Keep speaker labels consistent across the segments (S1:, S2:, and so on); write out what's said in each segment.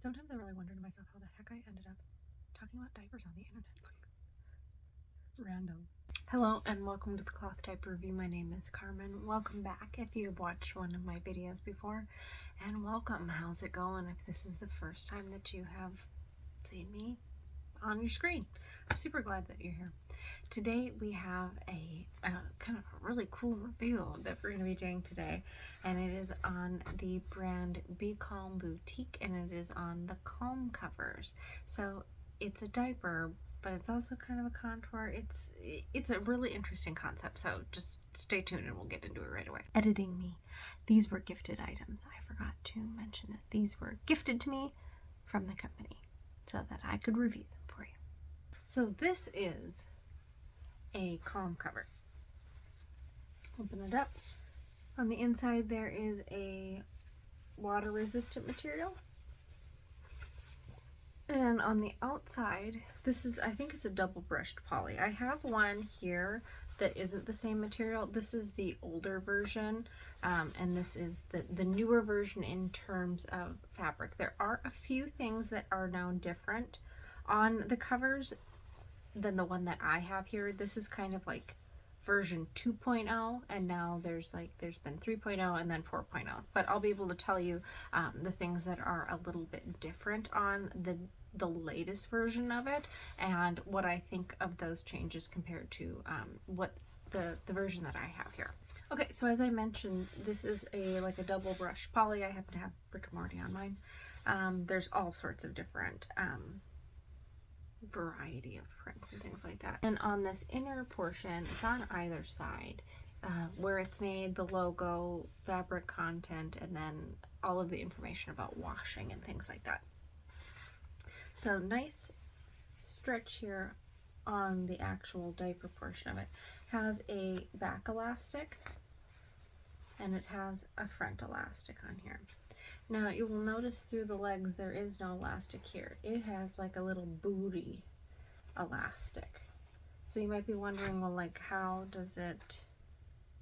S1: Sometimes I really wonder to myself how the heck I ended up talking about diapers on the internet. Random. Hello and welcome to the Cloth Diaper Review. My name is Carmen. Welcome back if you have watched one of my videos before. And welcome. How's it going if this is the first time that you have seen me on your screen? I'm super glad that you're here. Today we have a kind of a really cool review that we're going to be doing today, and it is on the brand Be Kalm Boutique, and it is on the Kalm covers. So it's a diaper, but it's also kind of a contour. It's a really interesting concept, so just stay tuned and we'll get into it right away. Editing me. These were gifted items. I forgot to mention that these were gifted to me from the company so that I could review them for you. So this is a Kalm cover. Open it up. On the inside there is a water resistant material. And on the outside, this is, I think it's a double brushed poly. I have one here that isn't the same material. This is the older version, and this is the newer version in terms of fabric. There are a few things that are now different on the covers than the one that I have here. This is kind of like version 2.0, and now there's been 3.0 and then 4.0, but I'll be able to tell you the things that are a little bit different on the latest version of it and what I think of those changes compared to what the version that I have here. Okay, so as I mentioned, this is like a double brush poly. I happen to have Rick and Morty on mine. There's all sorts of different variety of prints and things like that. And on this inner portion, it's on either side where it's made, the logo, fabric content, and then all of the information about washing and things like that. So nice stretch here on the actual diaper portion of it. Has a back elastic and it has a front elastic on here. Now you will notice through the legs there is no elastic here. It has like a little booty elastic. So you might be wondering, well, like, how does it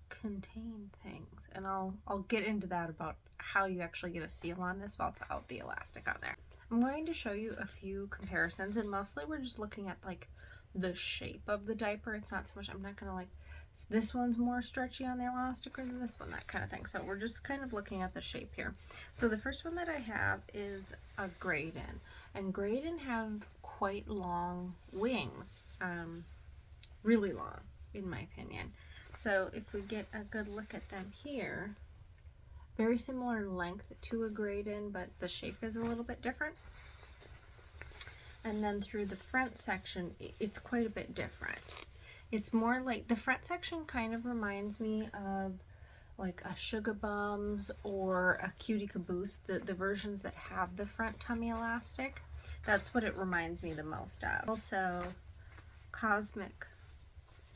S1: contain things? And I'll get into that about how you actually get a seal on this without the elastic on there. I'm going to show you a few comparisons, and mostly we're just looking at like the shape of the diaper. It's not so much, I'm not gonna like, this one's more stretchy on the elastic or this one, that kind of thing. So we're just kind of looking at the shape here. So the first one that I have is a Graydon, and Graydon have quite long wings, really long in my opinion. So if we get a good look at them here, very similar length to a Graydon, but the shape is a little bit different. And then through the front section, it's quite a bit different. It's more like, the front section kind of reminds me of like a Sugar Bums or a Cutie Caboose, the versions that have the front tummy elastic. That's what it reminds me the most of. Also, Cosmic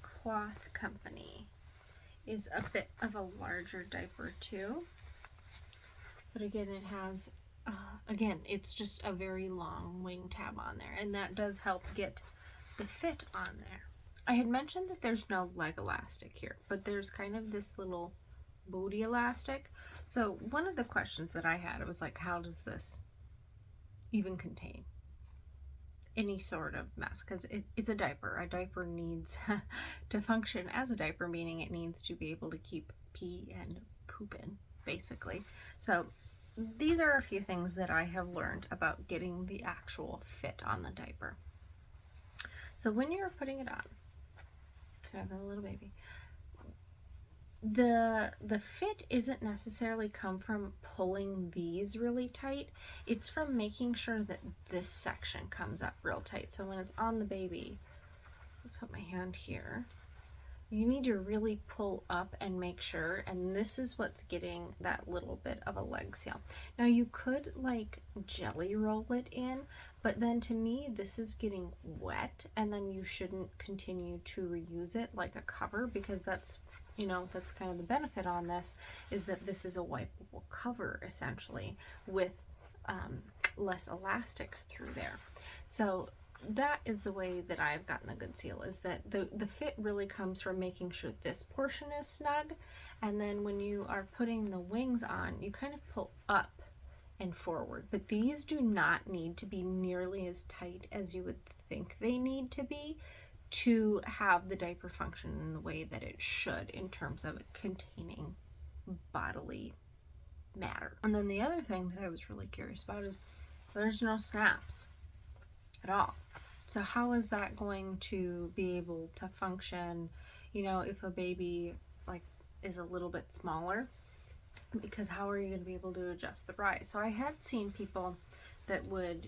S1: Cloth Company is a bit of a larger diaper too. But again, it has, again, it's just a very long wing tab on there, and that does help get the fit on there. I had mentioned that there's no leg elastic here, but there's kind of this little booty elastic. So one of the questions that I had was like, how does this even contain any sort of mess? Because it's a diaper. A diaper needs to function as a diaper, meaning it needs to be able to keep pee and poop in, basically. So these are a few things that I have learned about getting the actual fit on the diaper. So when you're putting it on, to have a little baby, the fit isn't necessarily come from pulling these really tight. It's from making sure that this section comes up real tight. So when it's on the baby, let's put my hand here, you need to really pull up and make sure, and this is what's getting that little bit of a leg seal. Now you could like jelly roll it in, but then to me this is getting wet, and then you shouldn't continue to reuse it like a cover, because that's, you know, that's kind of the benefit on this, is that this is a wipeable cover essentially with less elastics through there. So that is the way that I've gotten a good seal, is that the fit really comes from making sure this portion is snug, and then when you are putting the wings on, you kind of pull up and forward. But these do not need to be nearly as tight as you would think they need to be to have the diaper function in the way that it should in terms of containing bodily matter. And then the other thing that I was really curious about is there's no snaps at all. So how is that going to be able to function, you know, if a baby like is a little bit smaller? Because how are you going to be able to adjust the rise? So I had seen people that would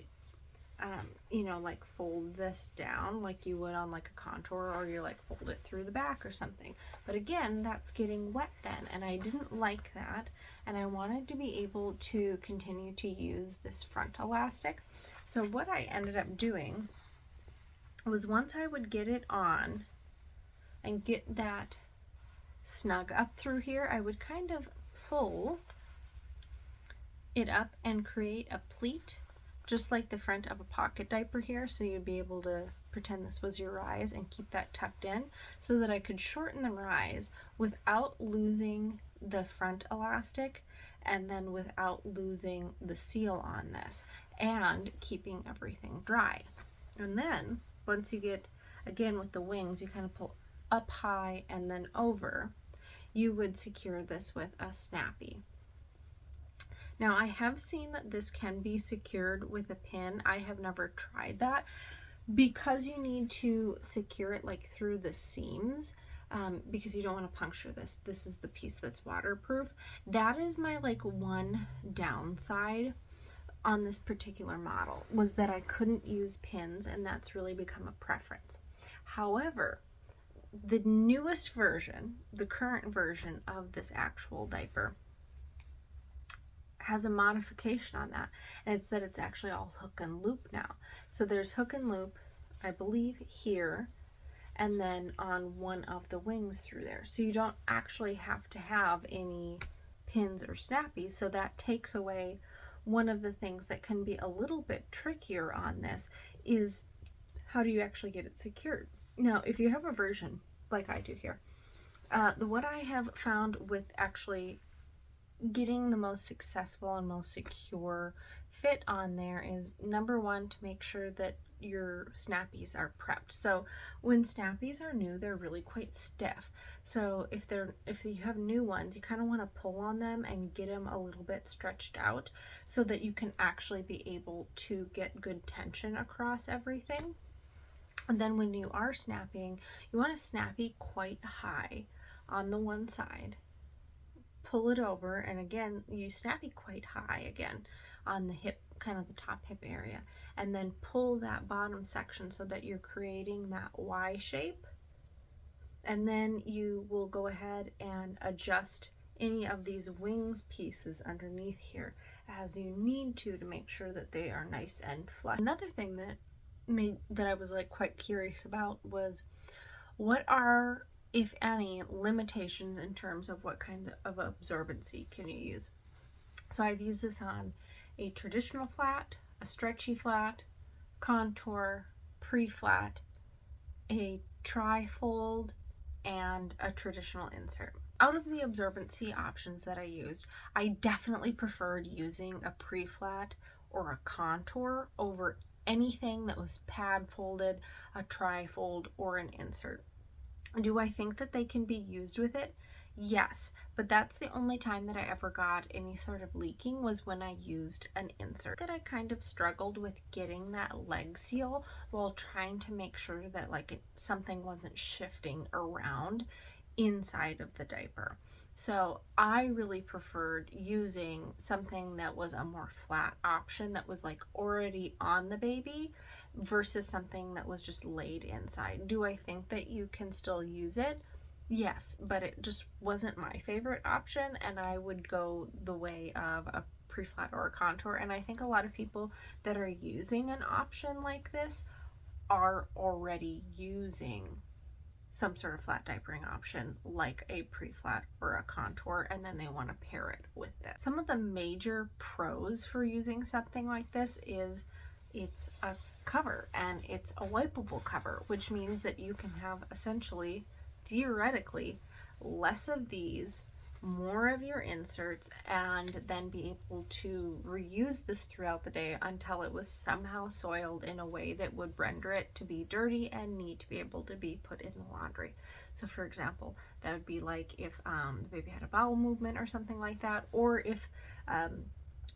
S1: you know, like fold this down like you would on like a contour, or you like fold it through the back or something. But again, that's getting wet then, and I didn't like that, and I wanted to be able to continue to use this front elastic. So what I ended up doing was, once I would get it on and get that snug up through here, I would kind of pull it up and create a pleat, just like the front of a pocket diaper here, so you'd be able to pretend this was your rise and keep that tucked in, so that I could shorten the rise without losing the front elastic, and then without losing the seal on this, and keeping everything dry. And then once you get, again with the wings, you kind of pull up high and then over, you would secure this with a snappy. Now I have seen that this can be secured with a pin. I have never tried that, because you need to secure it like through the seams, because you don't want to puncture this. This is the piece that's waterproof. That is my like one downside on this particular model, was that I couldn't use pins, and that's really become a preference. However, the newest version, the current version of this actual diaper, has a modification on that, and it's that it's actually all hook and loop now. So there's hook and loop, I believe, here, and then on one of the wings through there. So you don't actually have to have any pins or snappies, so that takes away one of the things that can be a little bit trickier on this, is how do you actually get it secured. Now, if you have a version like I do here, what I have found with actually getting the most successful and most secure fit on there is, number one, to make sure that your snappies are prepped. So when snappies are new, they're really quite stiff. So if you have new ones, you kind of want to pull on them and get them a little bit stretched out, so that you can actually be able to get good tension across everything. And then when you are snapping, you want to snappy quite high on the one side, pull it over, and again you snappy quite high again on the hip, kind of the top hip area, and then pull that bottom section so that you're creating that Y shape. And then you will go ahead and adjust any of these wings pieces underneath here as you need to make sure that they are nice and flush. Another thing that I was like quite curious about was, what are, if any, limitations in terms of what kind of absorbency can you use. So I've used this on a traditional flat, a stretchy flat, contour, pre-flat, a tri-fold, and a traditional insert. Out of the absorbency options that I used, I definitely preferred using a pre-flat or a contour over anything that was pad folded, a tri-fold, or an insert. Do I think that they can be used with it? Yes, but that's the only time that I ever got any sort of leaking, was when I used an insert. That I kind of struggled with getting that leg seal while trying to make sure that like something wasn't shifting around inside of the diaper. So I really preferred using something that was a more flat option, that was like already on the baby, versus something that was just laid inside. Do I think that you can still use it? Yes, but it just wasn't my favorite option, and I would go the way of a pre-flat or a contour. And I think a lot of people that are using an option like this are already using some sort of flat diapering option like a pre-flat or a contour, and then they want to pair it with this. Some of the major pros for using something like this is it's a cover, and it's a wipeable cover, which means that you can have essentially, theoretically, less of these, more of your inserts and then be able to reuse this throughout the day until it was somehow soiled in a way that would render it to be dirty and need to be able to be put in the laundry. So for example, that would be like if the baby had a bowel movement or something like that, or if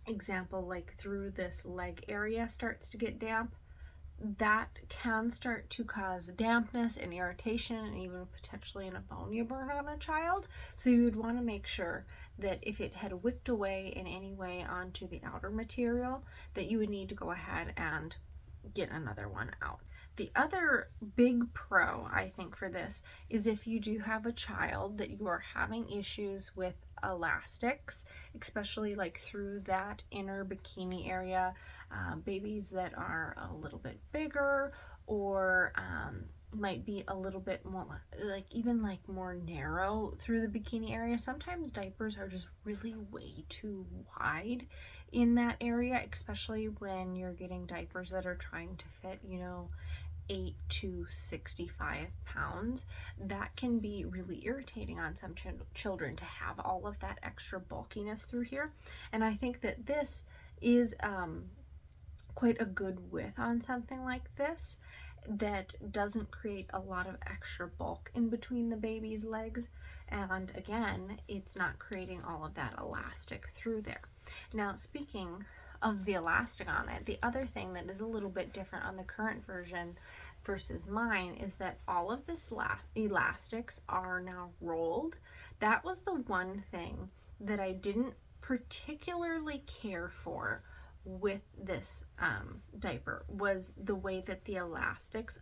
S1: example, like through this leg area starts to get damp, that can start to cause dampness and irritation and even potentially an ammonia burn on a child. So you would want to make sure that if it had wicked away in any way onto the outer material, that you would need to go ahead and get another one out. The other big pro, I think, for this is if you do have a child that you are having issues with elastics, especially like through that inner bikini area, babies that are a little bit bigger or might be a little bit more like even like more narrow through the bikini area. Sometimes diapers are just really way too wide in that area, especially when you're getting diapers that are trying to fit, 8 to 65 pounds. That can be really irritating on some children to have all of that extra bulkiness through here. And I think that this is quite a good width on something like this that doesn't create a lot of extra bulk in between the baby's legs. And again, it's not creating all of that elastic through there. Now, speaking of the elastic on it, the other thing that is a little bit different on the current version versus mine is that all of this elastics are now rolled. That was the one thing that I didn't particularly care for with this diaper, was the way that the elastics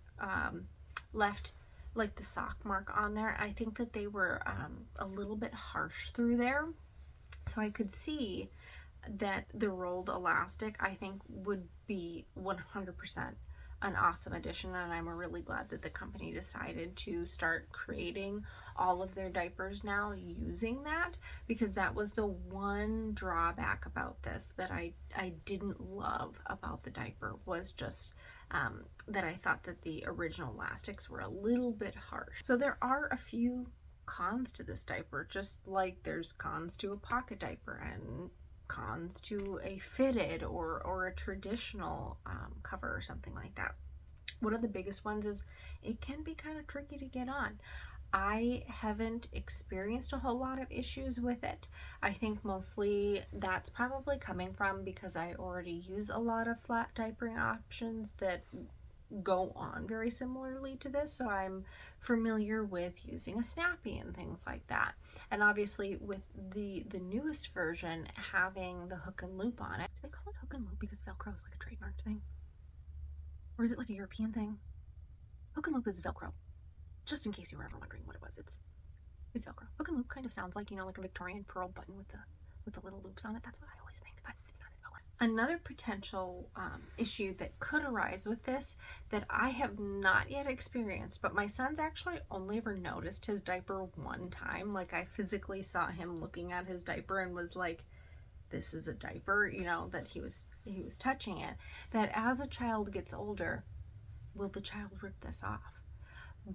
S1: left like the sock mark on there. I think that they were a little bit harsh through there. So I could see that the rolled elastic, I think, would be 100% an awesome addition, and I'm really glad that the company decided to start creating all of their diapers now using that, because that was the one drawback about this that I didn't love about the diaper, was just that I thought that the original elastics were a little bit harsh. So there are a few cons to this diaper, just like there's cons to a pocket diaper and cons to a fitted or a traditional cover or something like that. One of the biggest ones is it can be kind of tricky to get on. I haven't experienced a whole lot of issues with it. I think mostly that's probably coming from because I already use a lot of flat diapering options that go on very similarly to this, so I'm familiar with using a snappy and things like that. And obviously with the newest version having the hook and loop on it, do they call it hook and loop because Velcro is like a trademarked thing, or is it like a European thing? Hook and loop is Velcro, just in case you were ever wondering what it was. It's Velcro. Hook and loop kind of sounds like, like a Victorian pearl button with the little loops on it. That's what I always think, but it's not. It's Velcro. Another potential issue that could arise with this that I have not yet experienced, but my son's actually only ever noticed his diaper one time. Like, I physically saw him looking at his diaper and was like, this is a diaper, that he was touching it. That as a child gets older, will the child rip this off?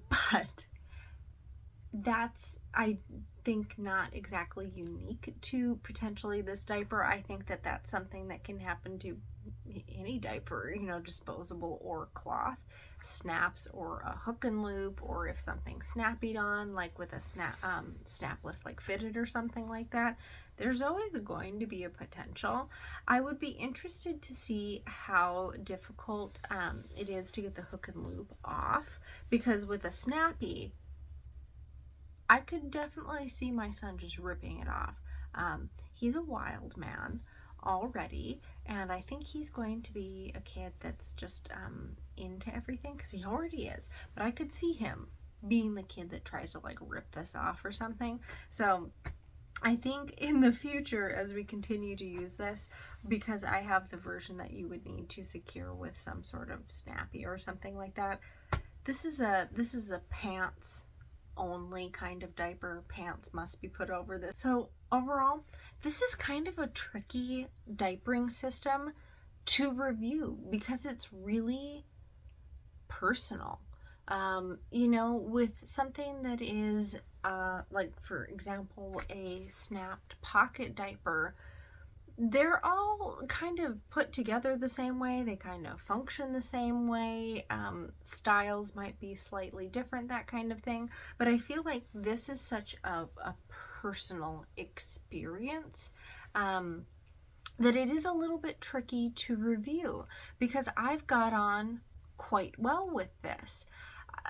S1: But that's, I think, not exactly unique to potentially this diaper. I think that that's something that can happen to any diaper, disposable or cloth, snaps or a hook and loop, or if something's snappied on, like with a snapless, like fitted or something like that. There's always going to be a potential. I would be interested to see how difficult it is to get the hook and loop off, because with a snappy, I could definitely see my son just ripping it off. He's a wild man already, and I think he's going to be a kid that's just into everything, because he already is. But I could see him being the kid that tries to like rip this off or something. So I think in the future, as we continue to use this, because I have the version that you would need to secure with some sort of snappy or something like that, this is a pants only kind of diaper. Pants must be put over this. So overall, this is kind of a tricky diapering system to review because it's really personal. With something that is like for example, a snapped pocket diaper, they're all kind of put together the same way. They kind of function the same way. Styles might be slightly different, that kind of thing. But I feel like this is such a personal experience that it is a little bit tricky to review, because I've got on quite well with this.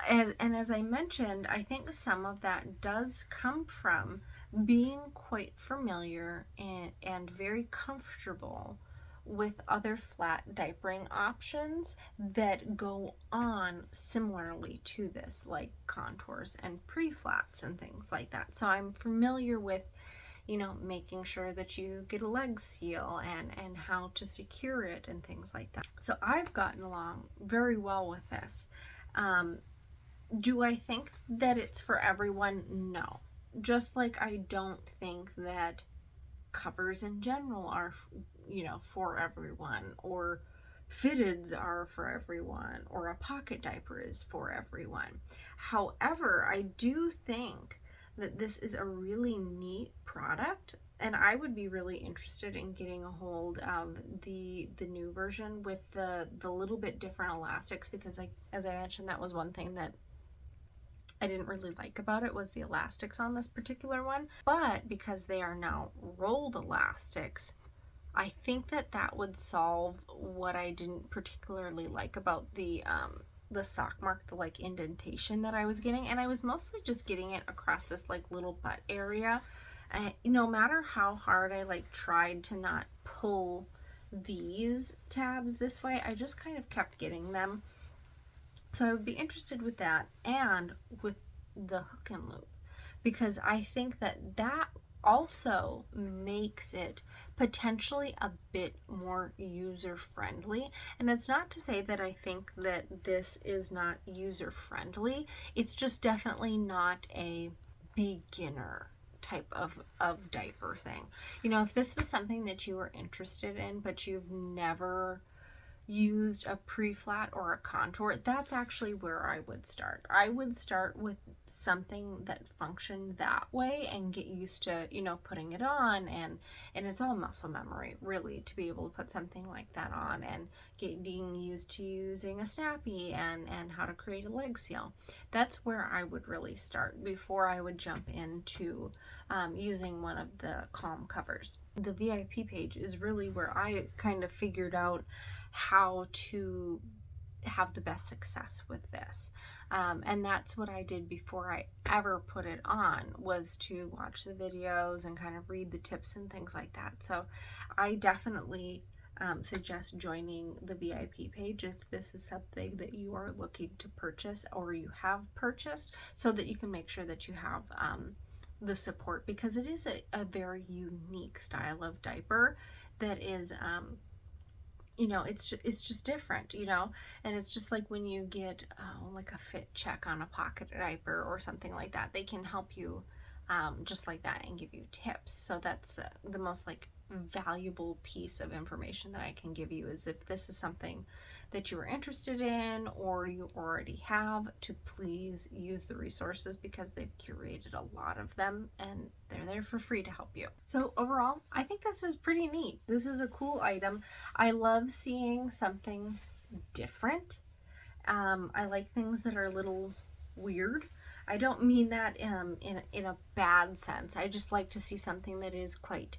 S1: And as I mentioned, I think some of that does come from being quite familiar and very comfortable with other flat diapering options that go on similarly to this, like contours and pre-flats and things like that. So I'm familiar with, you know, making sure that you get a leg seal and how to secure it and things like that. So I've gotten along very well with this. Do I think that it's for everyone? No. Just like I don't think that covers in general are, you know, for everyone, or fitteds are for everyone, or a pocket diaper is for everyone. However, I do think that this is a really neat product, and I would be really interested in getting a hold of the new version with the little bit different elastics, because as I mentioned, that was one thing that I didn't really like about it, was the elastics on this particular one. But because they are now rolled elastics, I think that would solve what I didn't particularly like about the sock mark, the like indentation that I was getting. And I was mostly just getting it across this like little butt area. No matter how hard I like tried to not pull these tabs this way, I just kind of kept getting them. So I would be interested with that, and with the hook and loop, because I think that also makes it potentially a bit more user friendly. And it's not to say that I think that this is not user friendly. It's just definitely not a beginner type of diaper thing. You know, if this was something that you were interested in, but you've never used a pre-flat or a contour, that's actually where I would start. I would start with something that functioned that way and get used to, you know, putting it on, and it's all muscle memory really to be able to put something like that on, and getting used to using a snappy and how to create a leg seal. That's where I would really start before I would jump into using one of the Kalm covers. The VIP page is really where I kind of figured out how to have the best success with this. And that's what I did before I ever put it on, was to watch the videos and kind of read the tips and things like that. So I definitely suggest joining the VIP page if this is something that you are looking to purchase or you have purchased, so that you can make sure that you have the support, because it is a very unique style of diaper that is you know, it's just different, you know. And it's just like when you get like a fit check on a pocket diaper or something like that, they can help you just like that and give you tips. So that's the most like valuable piece of information that I can give you, is if this is something that you are interested in or you already have, to please use the resources, because they've curated a lot of them and they're there for free to help you. So overall, I think this is pretty neat. This is a cool item. I love seeing something different. I like things that are a little weird. I don't mean that in a bad sense. I just like to see something that is quite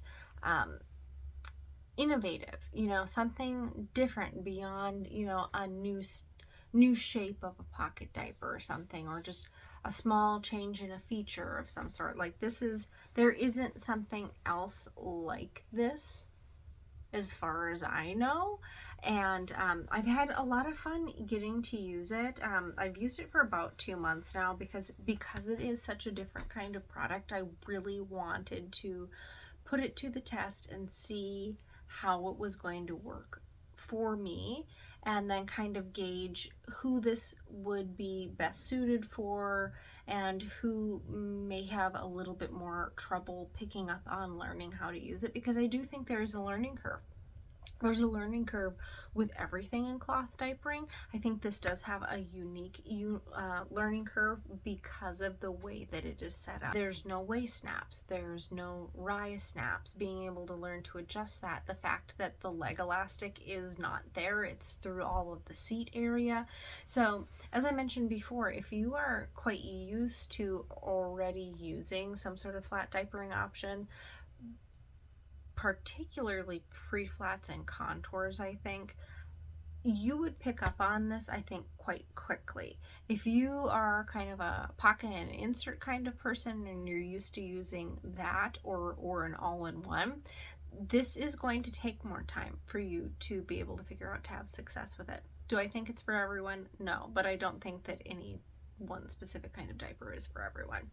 S1: innovative, you know, something different beyond, you know, a new shape of a pocket diaper or something, or just a small change in a feature of some sort. Like there isn't something else like this as far as I know. And I've had a lot of fun getting to use it. I've used it for about 2 months now, because it is such a different kind of product. I really wanted to put it to the test and see how it was going to work for me, and then kind of gauge who this would be best suited for, and who may have a little bit more trouble picking up on learning how to use it, because I do think there is a learning curve. There's a learning curve with everything in cloth diapering. I think this does have a unique learning curve because of the way that it is set up. There's no waist snaps, there's no rise snaps, being able to learn to adjust that. The fact that the leg elastic is not there, it's through all of the seat area. So as I mentioned before, if you are quite used to already using some sort of flat diapering option, particularly pre-flats and contours, I think you would pick up on this, I think, quite quickly. If you are kind of a pocket and insert kind of person and you're used to using that or an all-in-one, this is going to take more time for you to be able to figure out to have success with it. Do I think it's for everyone? No, but I don't think that any one specific kind of diaper is for everyone.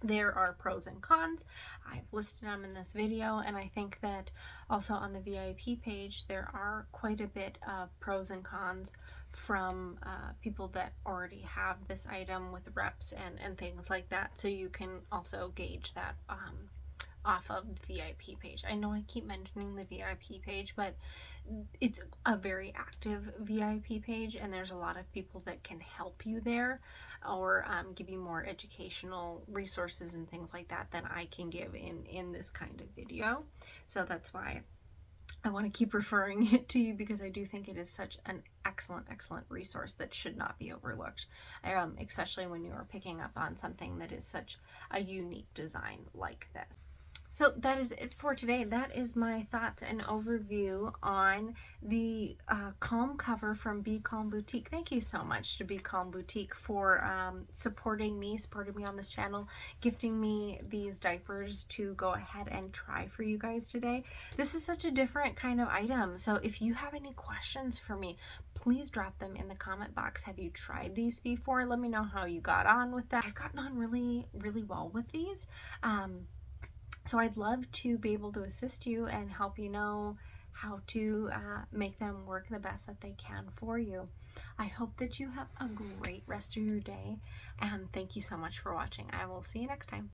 S1: There are pros and cons. I've listed them in this video, and I think that also on the VIP page there are quite a bit of pros and cons from people that already have this item with reps and things like that, so you can also gauge that off of the VIP page. I know I keep mentioning the VIP page, but it's a very active VIP page, and there's a lot of people that can help you there, or give you more educational resources and things like that than I can give in this kind of video. So that's why I want to keep referring it to you, because I do think it is such an excellent resource that should not be overlooked, especially when you are picking up on something that is such a unique design like this. So that is it for today. That is my thoughts and overview on the Kalm cover from Be Kalm Boutique. Thank you so much to Be Kalm Boutique for supporting me on this channel, gifting me these diapers to go ahead and try for you guys today. This is such a different kind of item, so if you have any questions for me, please drop them in the comment box. Have you tried these before? Let me know how you got on with that. I've gotten on really well with these. So I'd love to be able to assist you and help you know how to make them work the best that they can for you. I hope that you have a great rest of your day, and thank you so much for watching. I will see you next time.